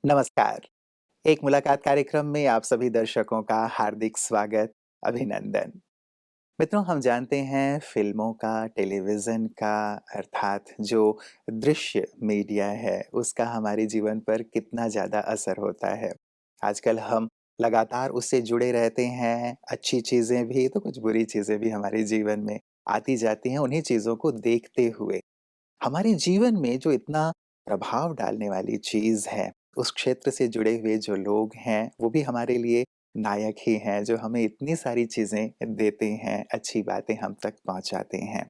नमस्कार। एक मुलाकात कार्यक्रम में आप सभी दर्शकों का हार्दिक स्वागत, अभिनंदन। मित्रों, हम जानते हैं फ़िल्मों का, टेलीविज़न का अर्थात जो दृश्य मीडिया है, उसका हमारे जीवन पर कितना ज़्यादा असर होता है। आजकल हम लगातार उससे जुड़े रहते हैं, अच्छी चीज़ें भी तो कुछ बुरी चीज़ें भी हमारे जीवन में आती जाती हैं, उन्हीं चीज़ों को देखते हुए। हमारे जीवन में जो इतना प्रभाव डालने वाली चीज़ है, उस क्षेत्र से जुड़े हुए जो लोग हैं, वो भी हमारे लिए नायक ही हैं, जो हमें इतनी सारी चीज़ें देते हैं, अच्छी बातें हम तक पहुँचाते हैं।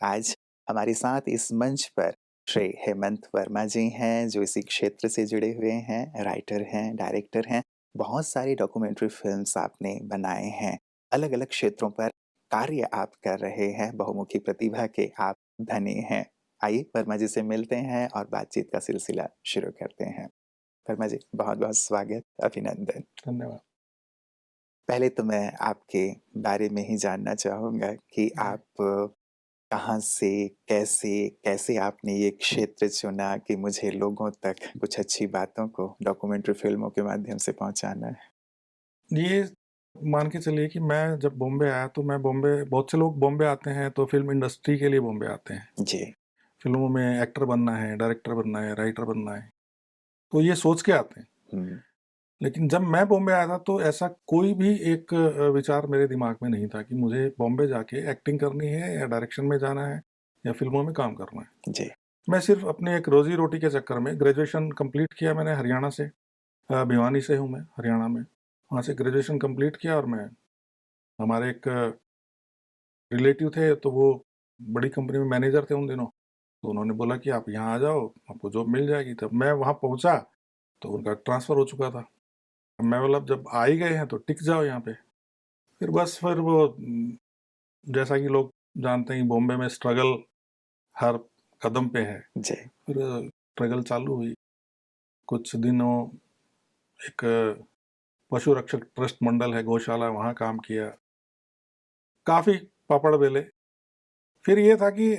आज हमारे साथ इस मंच पर श्री हेमंत वर्मा जी हैं, जो इसी क्षेत्र से जुड़े हुए हैं, राइटर हैं, डायरेक्टर हैं। बहुत सारी डॉक्यूमेंट्री फ़िल्म्स आपने बनाए हैं, अलग-अलग क्षेत्रों पर कार्य आप कर रहे हैं, बहुमुखी प्रतिभा के आप धनी हैं। आइए वर्मा जी से मिलते हैं और बातचीत का सिलसिला शुरू करते हैं। वर्मा जी, बहुत-बहुत स्वागत, अभिनंदन। धन्यवाद। पहले तो मैं आपके बारे में ही जानना चाहूँगा कि जी। आप कहाँ से, कैसे आपने ये क्षेत्र चुना कि मुझे लोगों तक कुछ अच्छी बातों को डॉक्यूमेंट्री फ़िल्मों के माध्यम से पहुँचाना है? ये मान के चलिए कि मैं जब बॉम्बे आया तो मैं बॉम्बे बहुत से लोग बॉम्बे आते हैं तो फ़िल्म इंडस्ट्री के लिए बॉम्बे आते हैं। जी। फ़िल्मों में एक्टर बनना है, डायरेक्टर बनना है, राइटर बनना है, तो ये सोच के आते हैं। हुँ, लेकिन जब मैं बॉम्बे आया था तो ऐसा कोई भी एक विचार मेरे दिमाग में नहीं था कि मुझे बॉम्बे जाके एक्टिंग करनी है या डायरेक्शन में जाना है या फ़िल्मों में काम करना है। जी। मैं सिर्फ़ अपने एक रोज़ी-रोटी के चक्कर में ग्रेजुएशन कंप्लीट किया मैंने हरियाणा से। भिवानी से हूँ मैं, हरियाणा में। वहाँ से ग्रेजुएशन कंप्लीट किया और मैं हमारे एक रिलेटिव थे तो वो बड़ी कंपनी में मैनेजर थे उन दिनों। तो उन्होंने बोला कि आप यहाँ आ जाओ, आपको जॉब मिल जाएगी। तब मैं वहाँ पहुँचा तो उनका ट्रांसफ़र हो चुका था। अब मैं बोला अब जब आ ही गए हैं तो टिक जाओ यहाँ पे। फिर वो जैसा कि लोग जानते हैं बॉम्बे में स्ट्रगल हर कदम पे है। जी। फिर स्ट्रगल चालू हुई। कुछ दिनों एक पशु रक्षक ट्रस्ट मंडल है, गौशाला, वहाँ काम किया। काफ़ी पापड़ बेले। फिर ये था कि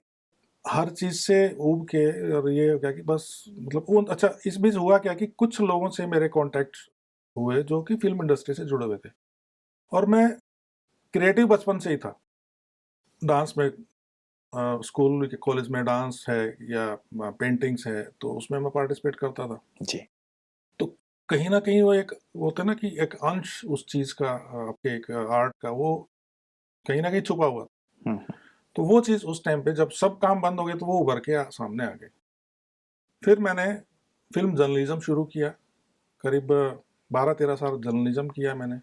हर चीज़ से ऊब के और ये हो गया कि बस मतलब वो अच्छा इस बीच हुआ क्या कि कुछ लोगों से मेरे कॉन्टैक्ट्स हुए जो कि फ़िल्म इंडस्ट्री से जुड़े हुए थे और मैं क्रिएटिव बचपन से ही था। डांस में स्कूल के कॉलेज में डांस है या पेंटिंग्स है तो उसमें मैं पार्टिसिपेट करता था। जी। तो कहीं न कहीं वो एक वो होता है ना कि एक अंश उस चीज़ का आपके एक आर्ट का वो कहीं न कहीं छुपा हुआ था। हुँ, हुँ। तो वो चीज़ उस टाइम पे जब सब काम बंद हो गए तो वो उभर के सामने आ गई। फिर मैंने फ़िल्म जर्नलिज़्म शुरू किया। करीब 12-13 साल जर्नलिज़्म किया मैंने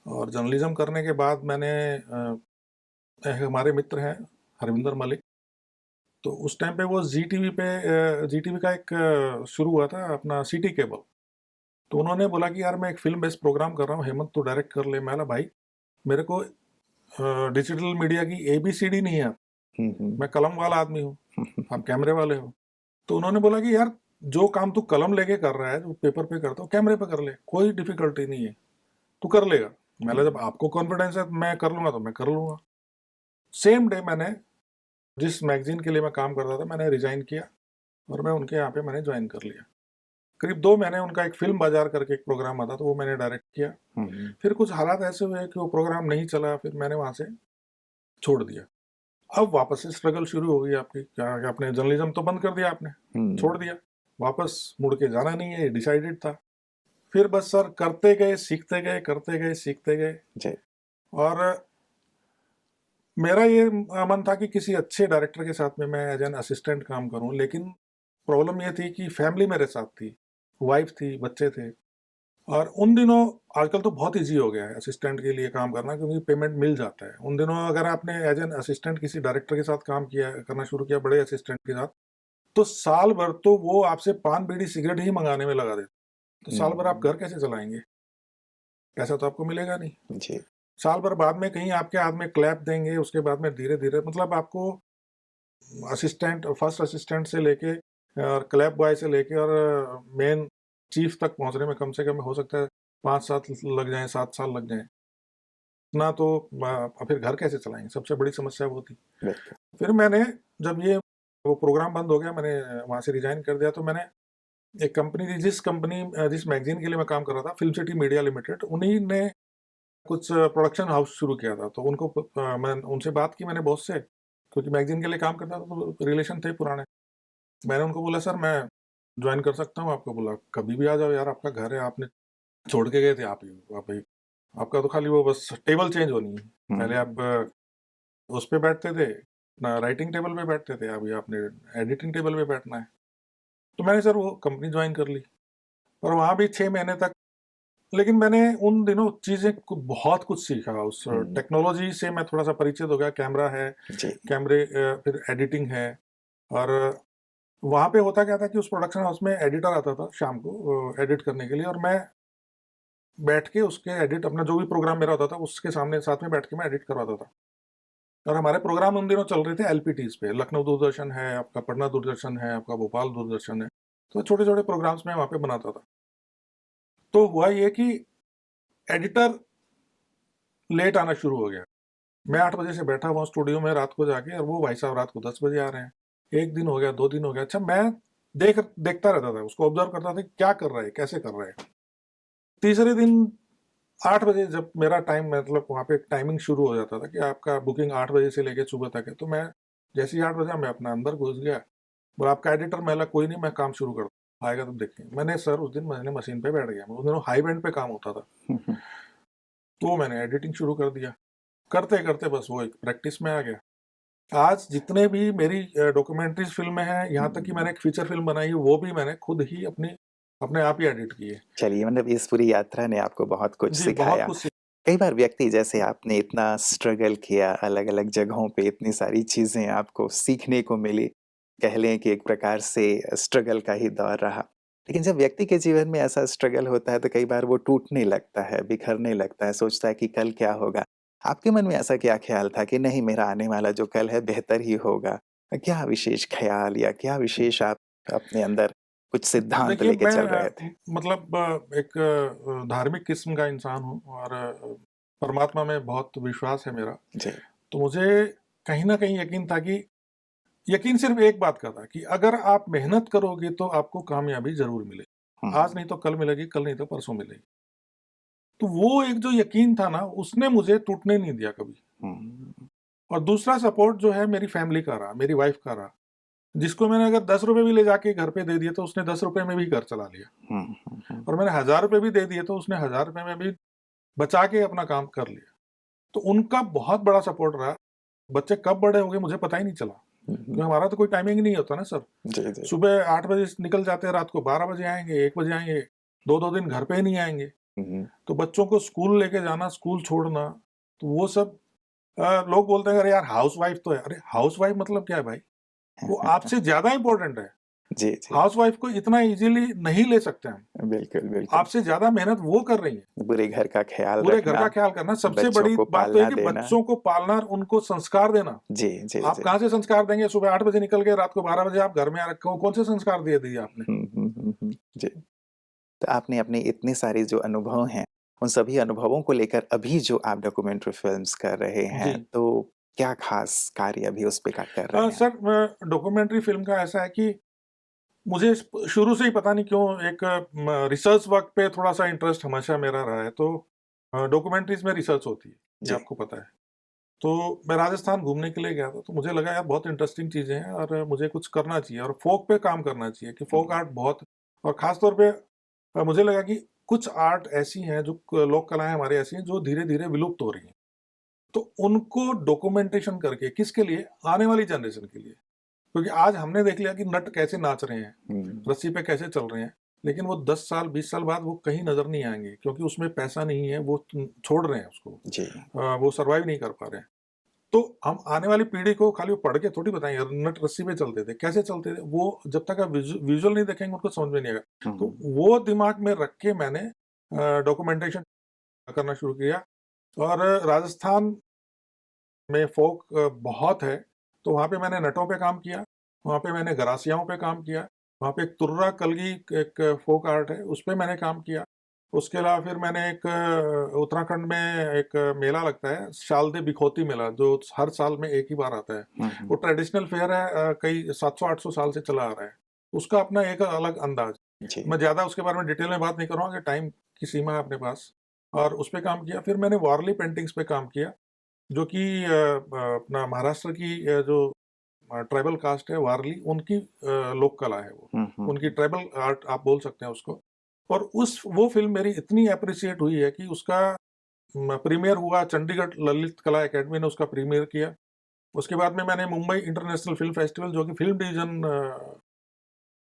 और जर्नलिज़्म करने के बाद मैंने एक हमारे मित्र हैं हरविंदर मलिक, तो उस टाइम पे वो ज़ी टीवी पे ज़ी टीवी का एक शुरू हुआ था अपना सिटी केबल। तो उन्होंने बोला कि यार मैं एक फ़िल्म बेस्ड प्रोग्राम कर रहा हूँ, हेमंत तू डायरेक्ट कर ले। मैं बोला भाई मेरे को डिजिटल मीडिया की एबीसीडी नहीं है, हुँ, हुँ। मैं कलम वाला आदमी हूँ, आप कैमरे वाले हो। तो उन्होंने बोला कि यार जो काम तू कलम लेके कर रहा है, जो पेपर पे करता हो, कैमरे पे कर ले, कोई डिफ़िकल्टी नहीं है, तू कर लेगा। मैंने जब आपको कॉन्फिडेंस है मैं कर लूँगा तो मैं कर लूँगा। सेम डे मैंने जिस मैगज़ीन के लिए मैं काम करता था मैंने रिज़ाइन किया और मैं उनके यहाँ पे मैंने जॉइन कर लिया। करीब 2 महीने उनका एक फ़िल्म बाज़ार करके एक प्रोग्राम आता था, वो मैंने डायरेक्ट किया। हुँ, हुँ। फिर कुछ हालात ऐसे हुए कि वो प्रोग्राम नहीं चला, फिर मैंने वहाँ से छोड़ दिया। अब वापस से स्ट्रगल शुरू हो गई आपकी, क्या कि आपने जर्नलिज़्म तो बंद कर दिया आपने, छोड़ हुँ। दिया। वापस मुड़ के जाना नहीं है, ये डिसाइडेड था। फिर बस सर करते गए, सीखते गए, करते गए, सीखते गए जी। और मेरा ये मन था कि किसी अच्छे डायरेक्टर के साथ में मैं एज़ एन असिस्टेंट काम करूँ, लेकिन प्रॉब्लम ये थी कि फैमिली मेरे साथ थी, वाइफ़ थी, बच्चे थे और उन दिनों आजकल तो बहुत ईज़ी हो गया है असिस्टेंट के लिए काम करना क्योंकि पेमेंट मिल जाता है। उन दिनों अगर आपने एज़ एन असिस्टेंट किसी डायरेक्टर के साथ काम किया करना शुरू किया, बड़े असिस्टेंट के साथ, तो साल भर तो वो आपसे पान, बीड़ी, सिगरेट ही मँगाने में लगा देते। तो साल भर आप हुँ। घर कैसे चलाएँगे? पैसा तो आपको मिलेगा नहीं। जी। साल भर बाद में कहीं आपके हाथ में क्लैप देंगे, उसके बाद में धीरे-धीरे मतलब आपको असिस्टेंट फर्स्ट असिस्टेंट से लेके और क्लैप बॉय से लेके और मेन चीफ तक पहुँचने में कम से कम हो सकता है 5 साल लग जाएँ, 7 साल लग जाएँ। इतना तो फिर घर कैसे चलाएँगे? सबसे बड़ी समस्या वो थी। बिल्कुल। फिर मैंने जब ये वो प्रोग्राम बंद हो गया, मैंने वहाँ से रिज़ाइन कर दिया तो मैंने एक कंपनी थी, जिस मैगज़ीन के लिए मैं काम कर रहा था, फ़िल्म सिटी मीडिया लिमिटेड, उन्हीं ने कुछ प्रोडक्शन हाउस शुरू किया था। तो मैं उनसे बात की मैंने बॉस से, क्योंकि मैगज़ीन के लिए काम करता था तो रिलेशन थे पुराने। मैंने उनको बोला, सर मैं जॉइन कर सकता हूँ आपको? बोला, कभी भी आ जाओ यार, आपका घर है, आपने छोड़ के गए थे आप ही, आप ही आपका तो खाली वो बस टेबल चेंज होनी है। पहले आप उस पे बैठते थे, ना राइटिंग टेबल पे बैठते थे, अभी आपने एडिटिंग टेबल पे बैठना है। तो मैंने सर वो कंपनी जॉइन कर ली, और वहाँ भी 6 महीने तक, लेकिन मैंने उन दिनों चीज़ें बहुत कुछ सीखा। उस हुँ, टेक्नोलॉजी से मैं थोड़ा-सा परिचित हो गया, कैमरा है, जी। फिर एडिटिंग है। और वहाँ पे होता क्या था कि उस प्रोडक्शन हाउस में एडिटर आता था शाम को एडिट करने के लिए, और मैं बैठ के उसके एडिट, अपना जो भी प्रोग्राम मेरा होता था, उसके सामने साथ में बैठ के मैं एडिट करवाता था। और हमारे प्रोग्राम उन दिनों चल रहे थे एलपीटीज़ पे, लखनऊ दूरदर्शन है, आपका पटना दूरदर्शन है, आपका भोपाल दूरदर्शन है। तो छोटे-छोटे प्रोग्राम्स मैं वहाँ पे बनाता था। तो हुआ ये कि एडिटर लेट आना शुरू हो गया। मैं 8 बजे से बैठा हुआ स्टूडियो में रात को जाके, और वो भाई साहब रात को 10 बजे आ रहे हैं। 1 दिन हो गया, 2 दिन हो गया। अच्छा, मैं देखता रहता था, उसको ऑब्ज़र्व करता था, क्या कर रहा है, कैसे कर रहा है। तीसरे दिन 8 बजे जब मेरा टाइम, मतलब वहाँ पे टाइमिंग शुरू हो जाता था कि आपका बुकिंग 8 बजे से लेके सुबह तक है, तो मैं जैसे ही 8 बजा, मैं अपना अंदर घुस गया। बोला, आपका एडिटर? मैं बोला, कोई नहीं, मैं काम शुरू करता हूँ, आएगा तब देखेंगे। मैंने सर उस दिन मैंने मशीन पे बैठ गया। उस दिनों हाई बैंड पे काम होता था। हुँ, हुँ। तो मैंने एडिटिंग शुरू कर दिया। करते-करते बस वो एक प्रैक्टिस में आ गया। आज जितने भी मेरी डॉक्यूमेंट्रीज़ फ़िल्में हैं, यहाँ तक कि मैंने एक फ़ीचर फ़िल्म बनाई है, वो भी मैंने खुद ही अपने आप ही एडिट की है। चलिए मतलब इस पूरी यात्रा ने आपको बहुत कुछ जी, बहुत सिखाया। कुछ सीख कई बार व्यक्ति जैसे आपने इतना स्ट्रगल किया, अलग-अलग जगहों पे इतनी सारी चीज़ें आपको सीखने को मिली, कह लें कि एक प्रकार से स्ट्रगल का ही दौर रहा। लेकिन जब व्यक्ति के जीवन में ऐसा स्ट्रगल होता है तो कई बार वो टूटने लगता है, बिखरने लगता है, सोचता है कि कल क्या होगा? आपके मन में ऐसा क्या ख़्याल था कि नहीं मेरा आने वाला जो कल है बेहतर ही होगा? क्या विशेष ख़्याल या क्या विशेष आप अपने अंदर कुछ सिद्धांत देखिए, लेके मैं चल रहे थे? मतलब एक धार्मिक किस्म का इंसान हूँ, और परमात्मा में बहुत विश्वास है मेरा। जी। तो मुझे कहीं न कहीं यकीन था कि, यकीन सिर्फ़ एक बात का था कि अगर आप मेहनत करोगे तो आपको कामयाबी ज़रूर मिलेगी। आज हुँ, नहीं तो कल मिलेगी, कल नहीं तो परसों मिलेगी। तो वो एक जो यकीन था ना, उसने मुझे टूटने नहीं दिया कभी। हुँ, और दूसरा सपोर्ट जो है मेरी फैमिली का रहा, मेरी वाइफ़ का रहा। जिसको मैंने अगर ₹10 भी ले जाके घर पे दे दिए, तो उसने ₹10 में भी घर चला लिया। हुँ, हुँ, हुँ। और मैंने ₹1000 भी दे दिए, तो उसने ₹1000 में भी बचा के अपना काम कर लिया। तो उनका बहुत बड़ा सपोर्ट रहा। बच्चे कब बड़े हो गए मुझे पता ही नहीं चला, हुँ, क्योंकि हुँ। हमारा तो कोई टाइमिंग नहीं होता ना सर। जी, जी। सुबह 8 बजे से निकल जाते हैं, रात को 12 बजे आएँगे, 1 बजे आएँगे, 2-2 दिन घर पे ही नहीं आएँगे। हुँ, हुँ। तो बच्चों को स्कूल लेके जाना, स्कूल छोड़ना, तो वो सब लोग बोलते हैं, अरे यार हाउसवाइफ तो है। अरे हाउसवाइफ मतलब क्या है भाई? वो आपसे ज़्यादा इम्पोर्टेंट है। जी, जी। हाउसवाइफ को इतना ईज़िली नहीं ले सकते हम। बिल्कुल, बिल्कुल। आपसे ज़्यादा मेहनत वो कर रही हैं। पूरे घर का ख़्याल पूरे घर रखना, का ख्याल करना, सबसे बच्चों बड़ी को बात तो है पालना कि देना। बच्चों को पालना और उनको संस्कार देना। जी, जी, आप जी। कहाँ से संस्कार देंगे? सुबह 8 बजे निकल गए, रात को 12 बजे आप घर में आ रखे हो, कौन से संस्कार दे दिए आपने? हुँ, हुँ, हुँ, हुँ। जी। तो आपने अपने इतने सारे जो अनुभव हैं, उन सभी अनुभवों को लेकर अभी जो आप डॉक्यूमेंट्री फ़िल्म्स कर रहे हैं, जी। तो क्या ख़ास कार्य अभी उस पे का कर रहे हैं? सर, डॉक्यूमेंट्री फ़िल्म का ऐसा है कि मुझे शुरू से ही पता नहीं क्यों एक रिसर्च वर्क पे थोड़ा-सा इंटरेस्ट हमेशा मेरा रहा है। तो डॉक्यूमेंट्रीज़ में रिसर्च होती है, ये जी। आपको पता है। तो मैं राजस्थान घूमने के लिए गया था, तो मुझे लगा यार बहुत इंटरेस्टिंग चीज़ें हैं, और मुझे कुछ करना चाहिए, और फ़ोक पे काम करना चाहिए कि फ़ोक हुँ, आर्ट बहुत, और ख़ास तौर पे मुझे लगा कि कुछ आर्ट ऐसी हैं, जो लोक कलाएँ हमारी ऐसी हैं जो धीरे-धीरे विलुप्त हो रही हैं। तो उनको डॉक्यूमेंटेशन करके किसके लिए? आने वाली जनरेशन के लिए। क्योंकि आज हमने देख लिया कि नट कैसे नाच रहे हैं, हुँ। रस्सी पे कैसे चल रहे हैं, लेकिन वो 10 साल, 20 साल बाद वो कहीं नज़र नहीं आएँगे, क्योंकि उसमें पैसा नहीं है, वो छोड़ रहे हैं उसको। जी। वो सर्वाइव नहीं कर पा रहे हैं। तो हम आने वाली पीढ़ी को खाली वो पढ़ के थोड़ी बताएँगे, नट रस्सी पे चलते थे, कैसे चलते थे? वो जब तक आप विज़ुअल नहीं देखेंगे, उनको समझ में नहीं आएगा। तो हुँ, वो दिमाग में रख के मैंने डॉक्यूमेंटेशन करना शुरू किया। और राजस्थान में फ़ोक बहुत है, तो वहाँ पे मैंने नटों पे काम किया, वहाँ पे मैंने गरासियाओं पे काम किया, वहाँ पे एक तुर्रा कलगी एक फ़ोक आर्ट है, उस पे मैंने काम किया। उसके अलावा फिर मैंने एक उत्तराखंड में एक मेला लगता है, शालदे बिखोती मेला, जो हर साल में एक ही बार आता है। हुँ, वो हुँ। ट्रेडिशनल फेयर है, कई 700-800 साल से चला आ रहा है। उसका अपना एक अलग अंदाज़। जी। मैं ज़्यादा उसके बारे में डिटेल में बात नहीं करूँगा कि टाइम की सीमा है अपने पास, और उस पे काम किया। फिर मैंने वारली पेंटिंग्स पे काम किया, जो कि अपना महाराष्ट्र की जो ट्राइबल कास्ट है वारली, उनकी लोक कला है वो। हुँ, हुँ, उनकी हुँ। ट्राइबल आर्ट आप बोल सकते हैं उसको। और उस वो फ़िल्म मेरी इतनी एप्रिशिएट हुई है कि उसका प्रीमियर हुआ, चंडीगढ़ ललित कला अकेडमी ने उसका प्रीमियर किया। उसके बाद में मैंने मुंबई इंटरनेशनल फ़िल्म फेस्टिवल, जो कि फ़िल्म डिवीज़न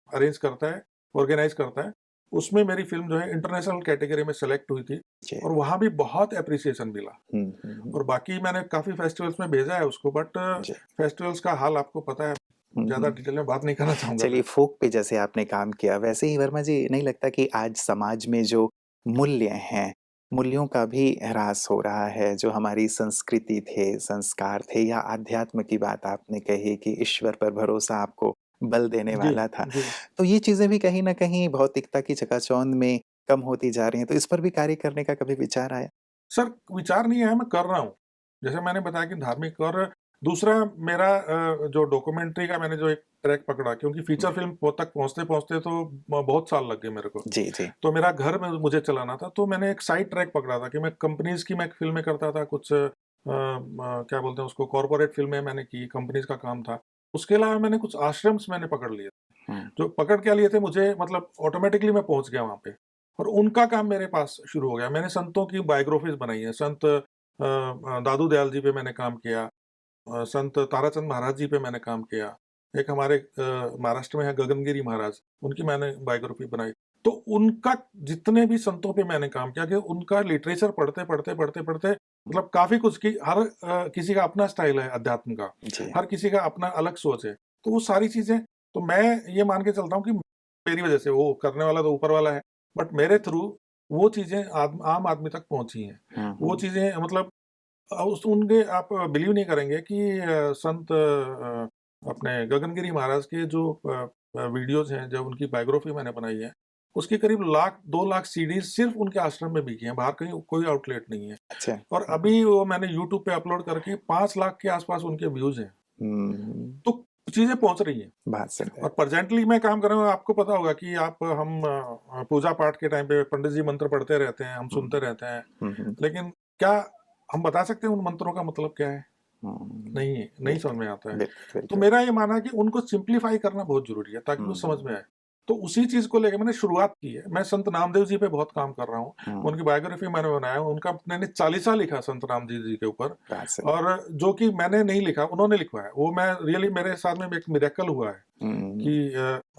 अरेंज करता है, ऑर्गेनाइज़ करता है, उसमें मेरी फ़िल्म जो है इंटरनेशनल कैटेगरी में सेलेक्ट हुई थी, जी। और वहाँ भी बहुत एप्रिसिएशन मिला। हुँ, हुँ, हुँ। और बाकी मैंने काफ़ी फेस्टिवल्स में भेजा है उसको, बट जी। फेस्टिवल्स का हाल आपको पता है, हुँ, ज़्यादा हुँ। डिटेल में बात नहीं करना चाहूँगा चलिए मैं। फ़ोक पे जैसे आपने काम किया, वैसे ही वर्मा जी नहीं लगता कि आज समाज में जो मूल्य हैं, मूल्यों का भी ह्रास हो रहा है, जो हमारी संस्कृति थे, संस्कार थे या अध्यात्म की बात आपने कही कि ईश्वर पर भरोसा आपको बल देने जी, वाला था। जी। तो ये चीज़ें भी कहीं न कहीं भौतिकता की चकाचौंध में कम होती जा रही हैं, तो इस पर भी कार्य करने का कभी विचार आया? सर, विचार नहीं आया, मैं कर रहा हूँ। जैसे मैंने बताया कि धार्मिक, और दूसरा मेरा जो डॉक्यूमेंट्री का मैंने जो एक ट्रैक पकड़ा, क्योंकि हुँ। फीचर फ़िल्म तक पहुँचते-पहुँचते तो बहुत साल लग गए मेरे को। जी, जी। तो मेरा घर में मुझे चलाना था, तो मैंने एक साइड ट्रैक पकड़ा था कि मैं कंपनीज़ की मैं फ़िल्में करता था, कुछ क्या बोलते हैं उसको, कॉर्पोरेट फ़िल्में मैंने की, कंपनीज़ का काम था। उसके अलावा मैंने कुछ आश्रम्स मैंने पकड़ लिए। हुँ। जो पकड़ क्या लिए थे, मुझे मतलब ऑटोमैटिकली मैं पहुँच गया वहाँ पे, और उनका काम मेरे पास शुरू हो गया। मैंने संतों की बायोग्राफ़ीज़ बनाई हैं। संत दादू दयाल जी पे मैंने काम किया, संत ताराचंद महाराज जी पे मैंने काम किया। एक हमारे महाराष्ट्र में है गगनगिरी महाराज, उनकी मैंने बायोग्राफ़ी बनाई। तो उनका जितने भी संतों पे मैंने काम किया, कि उनका लिटरेचर पढ़ते-पढ़ते मतलब काफ़ी कुछ, कि हर किसी का अपना स्टाइल है अध्यात्म का, जी। हर किसी का अपना अलग सोच है। तो वो सारी चीज़ें, तो मैं ये मान के चलता हूँ कि मेरी वज़ह से, वो करने वाला तो ऊपर वाला है, बट मेरे थ्रू वो चीज़ें आम आदमी तक पहुँची हैं। हुँ, वो हुँ। चीज़ें मतलब उस उनके आप बिलीव नहीं करेंगे कि संत अपने गगनगिरी महाराज के जो वीडियोज़ हैं, जब उनकी बायोग्राफ़ी मैंने बनाई है, उसकी करीब लाख 2 लाख सीडीज़ सिर्फ़ उनके आश्रम में बिकी हैं, बाहर कहीं कोई आउटलेट नहीं है। अच्छा। और हुँ, हुँ। अभी वो मैंने यूट्यूब पे अपलोड करके 5 लाख के आस-पास उनके व्यूज़ हैं। हुँ। तो चीज़ें पहुँच रही हैं। बहुत सुंदर। और प्रेज़ेंटली मैं काम कर रहा हूँ, आपको पता होगा कि हम पूजा-पाठ के टाइम पे पंडित जी मंत्र पढ़ते रहते हैं, हम हुँ, सुनते रहते हैं। हुँ, हुँ, लेकिन क्या हम बता सकते हैं उन मंत्रों का मतलब क्या है? हुँ। नहीं, नहीं समझ बिल्कुल, में आता है। बिल्कुल, तो बिल्कुल। मेरा ये मानना है कि उनको सिम्प्लीफ़ाई करना बहुत ज़रूरी है, ताकि वो समझ हुँ, में आए। तो उसी चीज़ को लेके मैंने शुरुआत की है। मैं संत नामदेव जी पे बहुत काम कर रहा हूँ। हुँ। उनकी बायोग्राफ़ी मैंने बनाया, उनका मैंने चालीसा लिखा संत रामजी जी के ऊपर, बहुत सुंदर। और जो कि मैंने नहीं लिखा, उन्होंने लिखवाया। वो मैं रियली, मेरे साथ में एक मिरेकल हुआ है हुँ। कि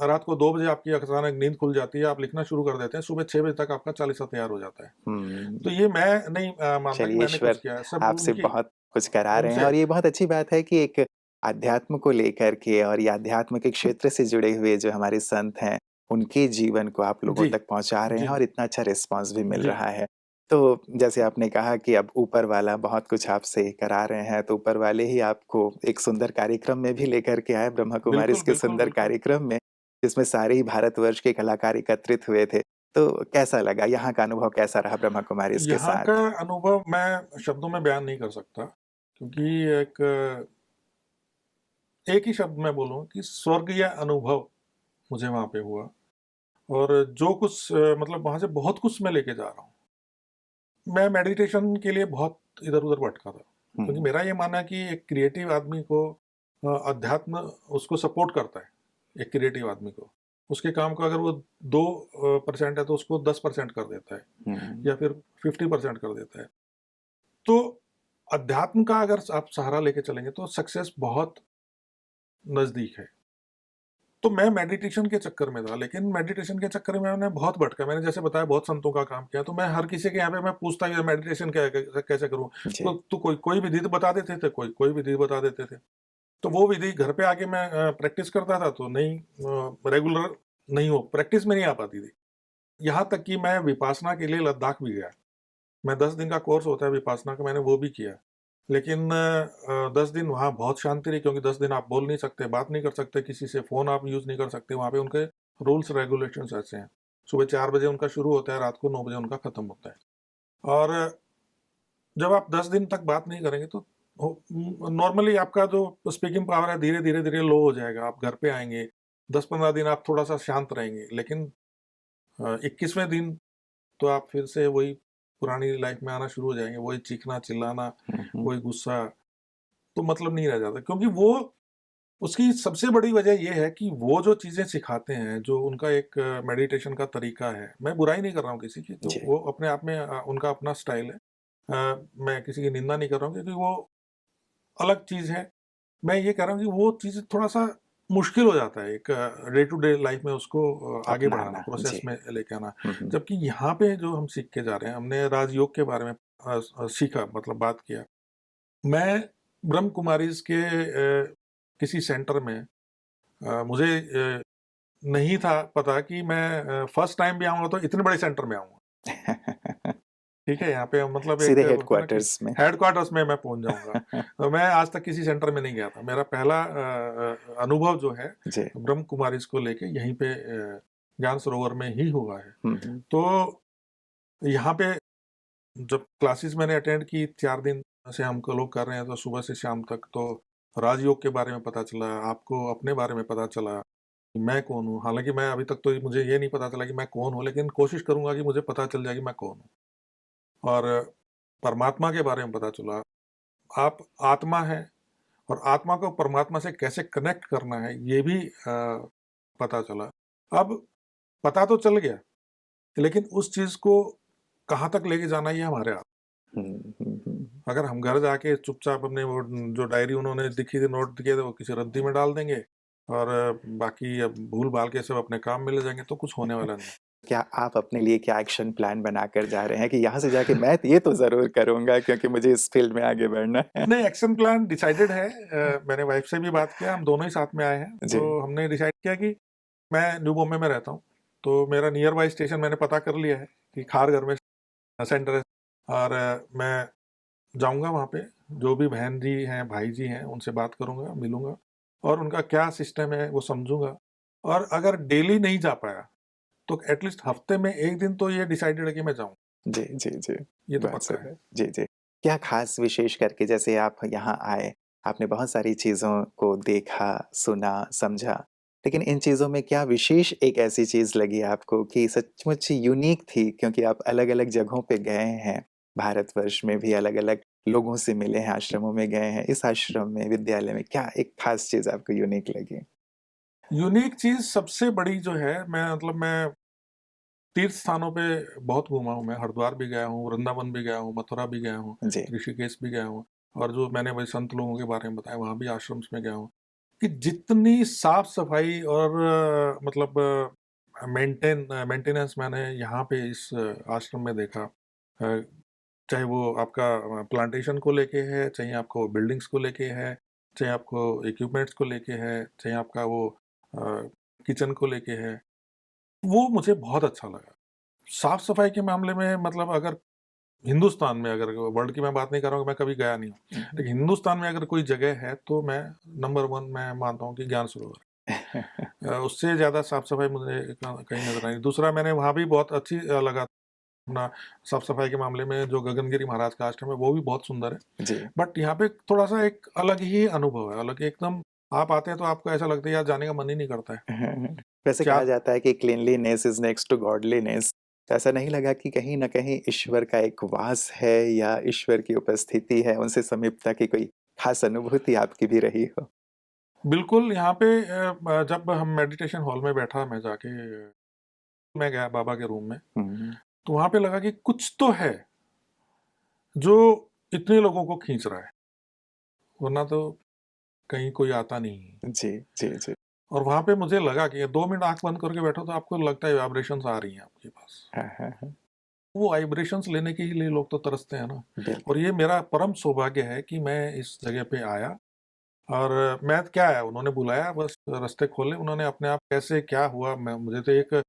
रात को 2 बजे आपकी अचानक नींद खुल जाती है, आप लिखना शुरू कर देते हैं, सुबह 6 बजे तक आपका चालीसा तैयार हो जाता है। हुँ। तो ये मैं नहीं मानता कि चलिए मैंने कुछ ईश्वर किया है, सब आपसे उनकी, बहुत कुछ करा रहे हैं उनसे। और ये बहुत अच्छी बात है कि एक अध्यात्म को लेकर के और ये अध्यात्म के क्षेत्र से जुड़े हुए जो हमारे संत हैं, उनके जीवन को आप लोगों जी, तक पहुँचा रहे हैं जी, और इतना अच्छा रिस्पॉन्स भी मिल जी। रहा है। तो जैसे आपने कहा कि अब ऊपर वाला बहुत कुछ आपसे करा रहे हैं, तो ऊपर वाले ही आपको एक सुंदर कार्यक्रम में भी लेकर के आए, ब्रह्मा कुमारीज़ बिल्कुल, के बिल्कुल, सुंदर बिल्कुल। कार्यक्रम में, जिसमें सारे ही भारतवर्ष के कलाकार एकत्रित हुए थे। तो कैसा लगा? यहाँ का अनुभव कैसा रहा ब्रह्मा कुमारीज़ के यहाँ का साथ? अनुभव मैं शब्दों में बयान नहीं कर सकता, क्योंकि एक ही शब्द मैं बोलूँ कि स्वर्गीय अनुभव मुझे वहाँ पे हुआ, और जो कुछ मतलब वहाँ से बहुत कुछ मैं लेके जा रहा हूँ। मैं मेडिटेशन के लिए बहुत इधर-उधर भटका था, क्योंकि हुँ। मेरा ये मानना है कि एक क्रिएटिव आदमी को अध्यात्म उसको सपोर्ट करता है, एक क्रिएटिव आदमी को। उसके काम को अगर वो 2 परसेंट है, तो उसको 10% कर देता है, हुँ। या फिर 50% कर देता है। तो अध्यात्म का अगर आप सहारा लेके चलेंगे, तो सक्सेस बहुत नज़दीक है। तो मैं मेडिटेशन के चक्कर में था, लेकिन मेडिटेशन के चक्कर में मैंने बहुत भटका। मैंने जैसे बताया, बहुत संतों का काम किया, तो मैं हर किसी के यहाँ पे मैं पूछता कि मेडिटेशन कैसे करूँ? जी। तो कोई कोई विधि तो बता देते थे, कोई विधि बता देते थे। तो वो विधि घर पे आके मैं प्रैक्टिस करता था, तो नहीं, रेगुलर नहीं हो, प्रैक्टिस में नहीं आ पाती थी। यहाँ तक कि मैं विपासना के लिए लद्दाख भी गया। मैं 10 दिन का कोर्स होता है विपासना का, मैंने वो भी किया। लेकिन 10 दिन वहाँ बहुत शांति रही, क्योंकि 10 दिन आप बोल नहीं सकते, बात नहीं कर सकते किसी से, फ़ोन आप यूज़ नहीं कर सकते, वहाँ पे उनके रूल्स रेगुलेशंस ऐसे हैं। सुबह 4 बजे उनका शुरू होता है, रात को 9 बजे उनका खत्म होता है। और जब आप 10 दिन तक बात नहीं करेंगे, तो नॉर्मली आपका जो स्पीकिंग पावर है, धीरे-धीरे लो हो जाएगा। आप घर पे आएँगे, 10-15 दिन आप थोड़ा-सा शांत रहेंगे, लेकिन 21वें दिन तो आप फिर से वही पुरानी लाइफ में आना शुरू हो जाएँगे, वही चीखना, चिल्लाना, हुँ, हुँ। वही गुस्सा, तो मतलब नहीं रह जाता क्योंकि वो उसकी सबसे बड़ी वजह ये है कि वो जो चीज़ें सिखाते हैं, जो उनका एक मेडिटेशन का तरीका है, मैं बुराई नहीं कर रहा हूँ किसी की, तो जी, वो अपने आप में उनका अपना स्टाइल है। मैं किसी की निंदा नहीं कर रहा हूँ क्योंकि वो अलग चीज़ है। मैं ये कह रहा हूँ कि वो चीज़ थोड़ा-सा मुश्किल हो जाता है एक डे टू डे लाइफ में उसको आगे बढ़ाना, अपनाना। प्रोसेस जी। में लेके आना। हुँ, हुँ। जबकि यहाँ पे जो हम सीख के जा रहे हैं, हमने राजयोग के बारे में सीखा मतलब बात किया। मैं ब्रह्म कुमारीज़ के किसी सेंटर में मुझे नहीं था पता कि मैं फर्स्ट टाइम भी आऊँगा तो इतने बड़े सेंटर में आऊँगा। ठीक है? यहाँ पे मतलब एक सीधे होता है ना कि हेडक्वार्टर्स में। हेडक्वार्टर्स में मैं पहुँच जाऊँगा। मैं आज तक किसी सेंटर में नहीं गया था। मेरा पहला अनुभव जो है जी। ब्रह्म कुमारीज़ को लेके यहीं पे ज्ञान सरोवर में ही हुआ है। हुँ, हुँ। तो यहाँ पे जब क्लासेस मैंने अटेंड की 4 दिन से हम लोग कर रहे हैं तो सुबह से शाम तक तो राजयोग के बारे में पता चला, आपको अपने बारे में पता चला, कि मैं कौन हूँ। हालाँकि मैं अभी तक तो मुझे ये नहीं पता चला कि मैं कौन हूँ, लेकिन कोशिश करूँगा कि मुझे पता चल जाए कि मैं कौन हूँ। और परमात्मा के बारे में पता चला। आप आत्मा हैं और आत्मा को परमात्मा से कैसे कनेक्ट करना है, ये भी पता चला। अब पता तो चल गया, लेकिन उस चीज़ को कहाँ तक लेके जाना ये हमारे हाथ। हुँ, हुँ, हुँ। अगर हम घर जाके चुपचाप अपने वो जो डायरी उन्होंने लिखी थी, नोट किए थे, वो किसी रद्दी में डाल देंगे और बाकी अब भूल-भाल के सब अपने काम में ले जाएँगे, तो कुछ होने वाला नहीं। क्या आप अपने लिए क्या एक्शन प्लान बनाकर जा रहे हैं कि यहाँ से जाके मैं ये तो ज़रूर करूँगा क्योंकि मुझे इस फ़ील्ड में आगे बढ़ना है? नहीं, एक्शन प्लान डिसाइडेड है। मैंने वाइफ़ से भी बात किया, हम दोनों ही साथ में आए हैं। जी। तो हमने डिसाइड किया कि मैं न्यू बॉम्बे में रहता हूँ, तो मेरा नियर बाय स्टेशन मैंने पता कर लिया है कि खारघर में सेंटर है और मैं जाऊँगा वहाँ पे, जो भी बहन जी हैं, भाई जी हैं, उनसे बात करूँगा, मिलूँगा और उनका क्या सिस्टम है, वो समझूँगा और अगर डेली नहीं जा पाया, तो एटलीस्ट हफ़्ते में 1 दिन तो ये डिसाइडेड है कि मैं जाऊँ, जी, जी, जी। ये तो बहुत पक्का सही है। है। जी, जी। क्या ख़ास विशेष करके जैसे आप यहाँ आए, आपने बहुत सारी चीज़ों को देखा, सुना, समझा, लेकिन इन चीज़ों में क्या विशेष एक ऐसी चीज़ लगी आपको कि सचमुच यूनिक थी क्योंकि आप अलग-अलग जगहों पे गए हैं, भारतवर्ष में भी अलग-अलग लोगों से मिले हैं, आश्रमों में गए हैं, इस आश्रम में, विद्यालय में क्या एक ख़ास चीज़ आपको यूनिक लगी? यूनिक चीज़ सबसे बड़ी जो है, मैं तीर्थ स्थानों पे बहुत घूमा हूँ मैं, हरिद्वार भी गया हूँ, वृंदावन भी गया हूँ, मथुरा भी गया हूँ, जी। ऋषिकेश भी गया हूँ और जो मैंने वही संत लोगों के बारे में बताया, वहाँ भी आश्रम्स में गया हूँ। कि जितनी साफ-सफाई और मतलब मेंटेनेंस मैंने यहाँ पे इस आश्रम में देखा। चाहे वो आपका प्लांटेशन को लेके है, चाहे आपको बिल्डिंग्स को लेके है, चाहे आपको इक्विपमेंट्स को लेके है, चाहे आपका वो किचन को लेके है, वो मुझे बहुत अच्छा लगा। साफ-सफाई के मामले में मतलब अगर हिंदुस्तान में अगर वर्ल्ड की मैं बात नहीं कर रहा हूँ, मैं कभी गया नहीं हूँ। हुँ, हुँ। लेकिन हिंदुस्तान में अगर कोई जगह है, तो मैं नंबर 1 मैं मानता हूँ कि ज्ञान सरोवर। उससे ज़्यादा साफ-सफाई मुझे कहीं नज़र आई। दूसरा मैंने वहाँ भी बहुत अच्छी लगा अपना साफ-सफाई के मामले में जो गगनगिरी महाराज का आश्रम है, वो भी बहुत सुंदर है। जी। बट यहाँ पे थोड़ा-सा एक अलग ही अनुभव है, अलग एकदम आप आते हैं तो आपको ऐसा लगता है यार जाने का मन ही नहीं करता है। वैसे कहा 4 जाता है कि cleanliness is next to godliness. तो ऐसा नहीं लगा कि कहीं न कहीं ईश्वर का एक वास है या ईश्वर की उपस्थिति है, उनसे समीपता की कोई ख़ास अनुभूति आपकी भी रही हो? बिल्कुल यहाँ पे जब हम मेडिटेशन हॉल में बैठा मैं जाके मैं गया बाबा के रूम में, हुँ, तो वहाँ पे लगा कि कुछ तो है, जो इतने लोगों को खींच रहा है, वरना तो कहीं कोई आता नहीं। जी, जी, जी। और वहाँ पे मुझे लगा कि 2 मिनट आँख बंद करके बैठो तो आपको लगता है वाइब्रेशंस आ रही हैं आपके पास। हाँ, हाँ, हाँ। वो वाइब्रेशंस लेने के ही लिए लोग तो तरसते हैं ना। बिल्कुल। और ये मेरा परम सौभाग्य है कि मैं इस जगह पे आया और मैं क्या आया उन्होंने बुलाया बस रास्ते खोले उन्होंने अपने आप कैसे क्या हुआ मैं मुझे तो एक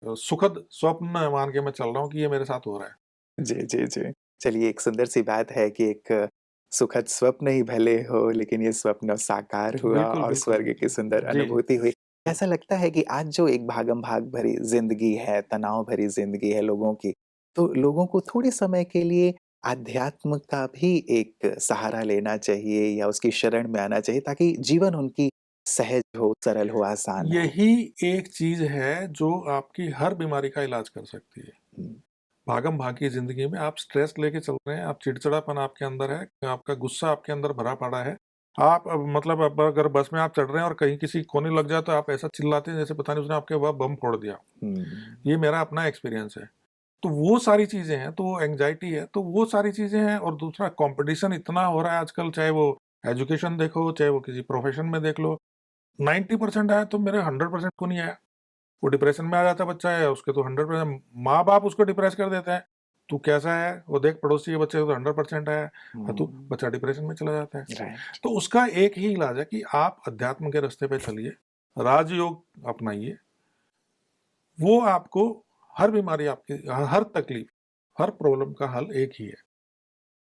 सुखद स्वप्न मान के मैं चल रहा हूँ कि ये मेरे साथ हो रहा है। जी, जी, जी। चलिए एक सुंदर-सी बात है कि एक सुखद स्वप्न ही भले हो, लेकिन ये स्वप्न साकार हुआ बिल्कुल, और बिल्कुल, स्वर्ग की बिल्कुल। सुंदर जी, जी। अनुभूति हुई। ऐसा लगता है कि आज जो एक भागम-भाग भरी ज़िंदगी है, तनाव भरी ज़िंदगी है लोगों की, तो लोगों को थोड़े समय के लिए आध्यात्म का भी एक सहारा लेना चाहिए या उसकी शरण में आना चाहिए ताकि जीवन उनकी सहज हो, सरल हो, आसान हो। यही एक चीज़ है जो आपकी हर बीमारी का इलाज कर सकती है। हुँ, भागम-भाग की ज़िंदगी में आप स्ट्रेस लेके चल रहे हैं, आप चिड़चिड़ापन आपके अंदर है, आपका गुस्सा आपके अंदर भरा पड़ा है। आप अब मतलब अब अगर बस में आप चढ़ रहे हैं और कहीं किसी कोने लग जाए तो आप ऐसा चिल्लाते हैं जैसे पता नहीं उसने आपके वहाँ बम फोड़ दिया। हुँ, ये मेरा अपना एक्सपीरियंस है। तो वो सारी चीज़ें हैं, तो वो एंग्ज़ायटी है, तो वो सारी चीज़ें हैं और दूसरा कॉम्पिटिशन इतना हो रहा है आजकल, चाहे वो एजुकेशन देखो, चाहे वो किसी प्रोफ़ेशन में देख लो। 90% आया तो मेरे 100% क्यों नहीं आया? वो डिप्रेशन में आ जाता है बच्चा है, उसके तो 100% माँ-बाप उसको डिप्रेस कर देते हैं। तू कैसा है? वो देख पड़ोसी के बच्चे को तो 100% आया है, तू हुँ, बच्चा डिप्रेशन में चला जाता है। राइट। तो उसका एक ही इलाज है कि आप अध्यात्म के रास्ते पे चलिए, राजयोग अपनाइए। वो आपको हर बीमारी आपकी हर तकलीफ, हर प्रॉब्लम का हल एक ही है।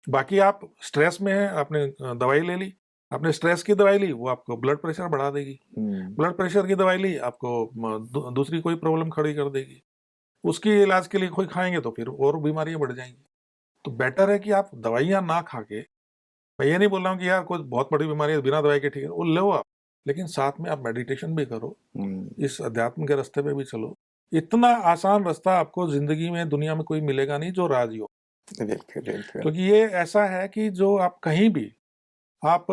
बाकी आप स्ट्रेस में हैं, आपने दवाई ले ली, आपने स्ट्रेस की दवाई ली, वो आपको ब्लड प्रेशर बढ़ा देगी। हुँ, ब्लड प्रेशर की दवाई ली, आपको दूसरी कोई प्रॉब्लम खड़ी कर देगी। उसके इलाज के लिए कोई खाएँगे तो फिर और बीमारियाँ बढ़ जाएँगी। तो बेटर है कि आप दवाइयाँ ना खा के, मैं ये नहीं बोल रहा हूँ कि यार कोई बहुत बड़ी बीमारी है बिना दवाई के ठीक है, वो लो आप। लेकिन साथ में आप मेडिटेशन भी करो, हुँ, इस अध्यात्म के रास्ते पे भी चलो। इतना आसान रास्ता आपको ज़िंदगी में, दुनिया में कोई मिलेगा नहीं जो राजयोग। बिल्कुल, बिल्कुल। क्योंकि ये ऐसा है कि जो आप कहीं भी आप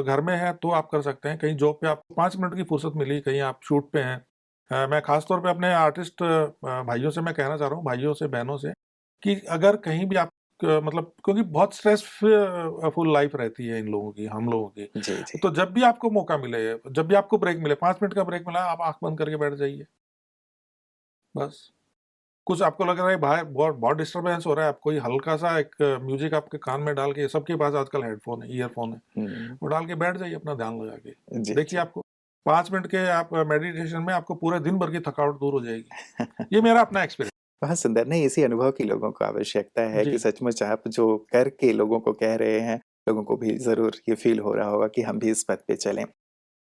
घर में हैं तो आप कर सकते हैं, कहीं जॉब पे आपको 5 मिनट की फुर्सत मिली, कहीं आप शूट पे हैं। मैं ख़ास तौर पे अपने आर्टिस्ट भाइयों से मैं कहना चाह रहा हूँ, भाइयों से, बहनों से कि अगर कहीं भी आप मतलब क्योंकि बहुत फुल लाइफ़ रहती है इन लोगों की, हम लोगों की। जी, जी। तो जब भी आपको मौका मिले, जब भी आपको ब्रेक मिले, 5 मिनट का ब्रेक मिला, आप आँख बंद करके बैठ जाइए, बस। कुछ आपको लग रहा है बाहर बहुत बहुत डिस्टर्बेंस हो रहा है, आप कोई हल्का-सा एक म्यूज़िक आपके कान में डाल के, सबके पास आजकल हेडफ़ोन है, ईयरफ़ोन है। हुँ, वो डाल के बैठ जाइए अपना ध्यान लगा के। जी, देखिए जी। आपको 5 मिनट के आप मेडिटेशन में आपको पूरे दिन भर की थकावट दूर हो जाएगी। ये मेरा अपना एक्सपीरियंस। बहुत सुंदर। नहीं, इसी अनुभव की लोगों को आवश्यकता है कि जी, सचमुच आप जो करके लोगों को कह रहे हैं, लोगों को भी ज़रूर ये फ़ील हो रहा होगा कि हम भी इस पथ पे चलें।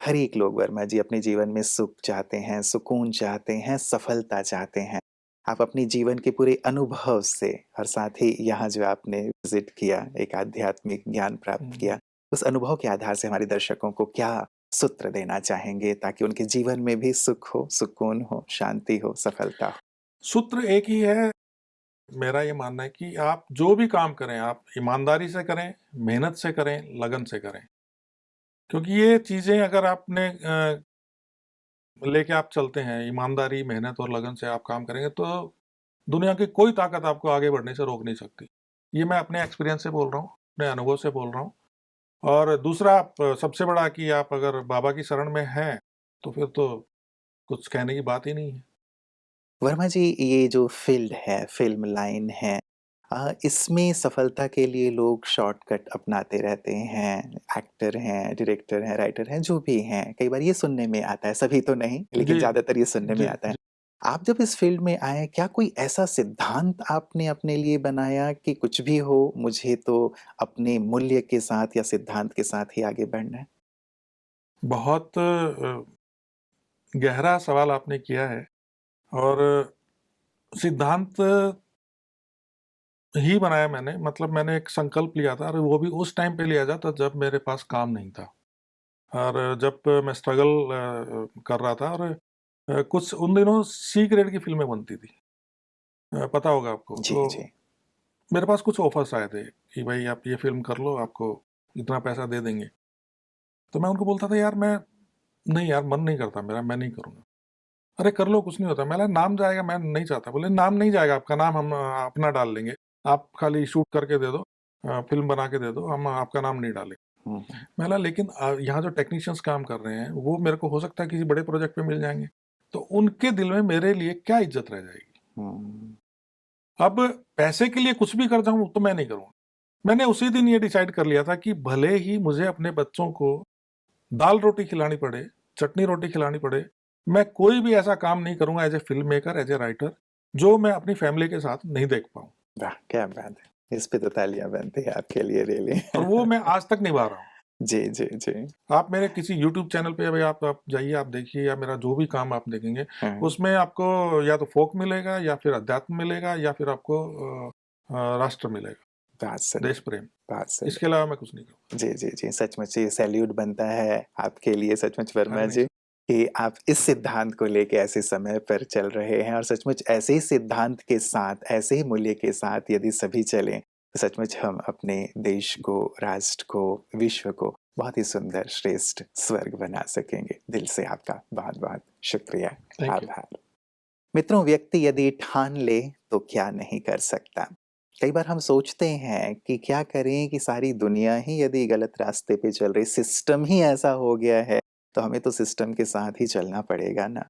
हर एक लोग वर्मा जी अपने जीवन में सुख चाहते हैं, सुकून चाहते हैं, सफलता चाहते हैं। आप अपने जीवन के पूरे अनुभव से और साथ ही यहाँ जो आपने विज़िट किया, एक आध्यात्मिक ज्ञान प्राप्त हुँ। किया, उस अनुभव के आधार से हमारे दर्शकों को क्या सूत्र देना चाहेंगे ताकि उनके जीवन में भी सुख हो, सुकून हो, शांति हो, सफलता हो? सूत्र एक ही है, मेरा ये मानना है कि आप जो भी काम करें, आप ईमानदारी से करें, मेहनत से करें, लगन से करें। क्योंकि ये चीज़ें अगर आपने लेके आप चलते हैं, ईमानदारी, मेहनत और लगन से आप काम करेंगे, तो दुनिया की कोई ताकत आपको आगे बढ़ने से रोक नहीं सकती। ये मैं अपने एक्सपीरियंस से बोल रहा हूँ, अपने अनुभव से बोल रहा हूँ। और दूसरा आप सबसे बड़ा कि आप अगर बाबा की शरण में हैं, तो फिर तो कुछ कहने की बात ही नहीं है। वर्मा जी, ये जो फ़ील्ड है, फ़िल्म लाइन है, इसमें सफलता के लिए लोग शॉर्टकट अपनाते रहते हैं। एक्टर हैं, डायरेक्टर हैं, राइटर हैं, जो भी हैं। कई बार ये सुनने में आता है, सभी तो नहीं, लेकिन जी, ज़्यादातर ये सुनने में जी, आता है। जी। आप जब इस फ़ील्ड में आए, क्या कोई ऐसा सिद्धांत आपने अपने लिए बनाया कि कुछ भी हो, मुझे तो अपने मूल्य के साथ या सिद्धांत के साथ ही आगे बढ़ना है? बहुत गहरा सवाल आपने किया है और सिद्धांत ही बनाया मैंने, मतलब मैंने एक संकल्प लिया था और वो भी उस टाइम पे लिया था जब मेरे पास काम नहीं था। और जब मैं स्ट्रगल कर रहा था और कुछ उन दिनों सी ग्रेड की फ़िल्में बनती थी। पता होगा आपको। जी, तो जी। मेरे पास कुछ ऑफ़र्स आए थे कि भाई आप ये फ़िल्म कर लो, आपको इतना पैसा दे देंगे। तो मैं उनको बोलता था यार मैं नहीं यार मन नहीं करता मेरा, मैं नहीं करूँगा। अरे कर लो कुछ नहीं होता। मैंने नाम जाएगा मैं नहीं चाहता। बोले नाम नहीं जाएगा आपका नाम हम अपना डाल लेंगे। आप खाली शूट करके दे दो, फ़िल्म बना के दे दो, हम आपका नाम नहीं डालेंगे। हुँ, हुँ। मैं बोला लेकिन यहाँ जो टेक्नीशियंस काम कर रहे हैं, वो मेरे को हो सकता है किसी बड़े प्रोजेक्ट पे मिल जाएँगे। तो उनके दिल में मेरे लिए क्या इज़्ज़त रह जाएगी? हुँ। अब पैसे के लिए कुछ भी कर जाऊँ तो मैं नहीं करूँगा। मैंने उसी दिन ये डिसाइड कर लिया था कि भले ही मुझे अपने बच्चों को दाल-रोटी खिलानी पड़े, चटनी-रोटी खिलानी पड़े, मैं कोई भी ऐसा काम नहीं करूँगा as a film maker, as a writer, जो मैं अपनी फ़ैमिली के साथ नहीं देख पाऊँ। वाह! क्या बात है। इस पे तो तालियाँ बनती है आपके लिए रियली। और वो मैं आज तक निभा रहा हूँ। जी, जी, जी। आप मेरे किसी यूट्यूब चैनल पे अभी आप जाइए, आप देखिए या मेरा जो भी काम आप देखेंगे, हाँ, उसमें आपको या तो फ़ोक मिलेगा या फिर अध्यात्म मिलेगा या फिर आपको राष्ट्र मिलेगा। बात सही, देश प्रेम, बात सही। इसके अलावा मैं कुछ नहीं करूँगा। जी, जी, जी, सचमुच ये सैल्यूट बनता है आपके लिए सचमुच वर्मा अरे नहीं जी, सर। कि आप इस सिद्धांत को लेके ऐसे समय पर चल रहे हैं और सचमुच ऐसे ही सिद्धांत के साथ, ऐसे ही मूल्य के साथ यदि सभी चलें, तो सचमुच हम अपने देश को, राष्ट्र को, विश्व को बहुत ही सुंदर, श्रेष्ठ स्वर्ग बना सकेंगे। दिल से आपका बहुत-बहुत शुक्रिया, थैंक यू। आभार। मित्रों, व्यक्ति यदि ठान ले तो क्या नहीं कर सकता। कई बार हम सोचते हैं कि क्या करें कि सारी दुनिया ही यदि गलत रास्ते पे चल रही, सिस्टम ही ऐसा हो गया है, तो हमें तो सिस्टम के साथ ही चलना पड़ेगा ना।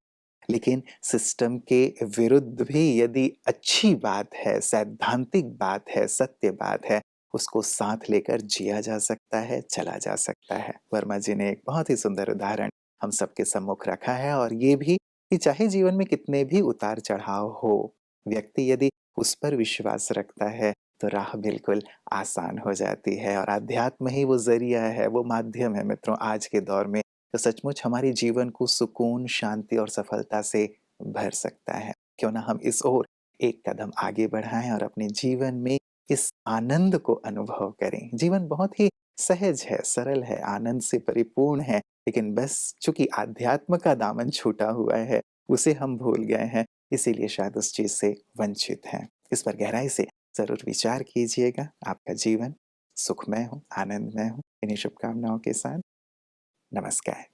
लेकिन सिस्टम के विरुद्ध भी यदि अच्छी बात है, सैद्धांतिक बात है, सत्य बात है, उसको साथ लेकर जिया जा सकता है, चला जा सकता है। वर्मा जी ने एक बहुत ही सुंदर उदाहरण हम सबके सम्मुख रखा है और ये भी कि चाहे जीवन में कितने भी उतार-चढ़ाव हो, व्यक्ति यदि उस पर विश्वास रखता है, तो राह बिल्कुल आसान हो जाती है और अध्यात्म ही वो ज़रिया है, वो माध्यम है मित्रों आज के दौर में, तो सचमुच हमारे जीवन को सुकून, शांति और सफलता से भर सकता है। क्यों ना हम इस ओर एक कदम आगे बढ़ाएँ और अपने जीवन में इस आनंद को अनुभव करें। जीवन बहुत ही सहज है, सरल है, आनंद से परिपूर्ण है, लेकिन बस चूँकि आध्यात्म का दामन छूटा हुआ है, उसे हम भूल गए हैं, इसीलिए शायद उस चीज़ से वंचित हैं। इस पर गहराई से ज़रूर विचार कीजिएगा। आपका जीवन सुखमय हो, आनंदमय हो। इन्हीं शुभकामनाओं के साथ नमस्कार।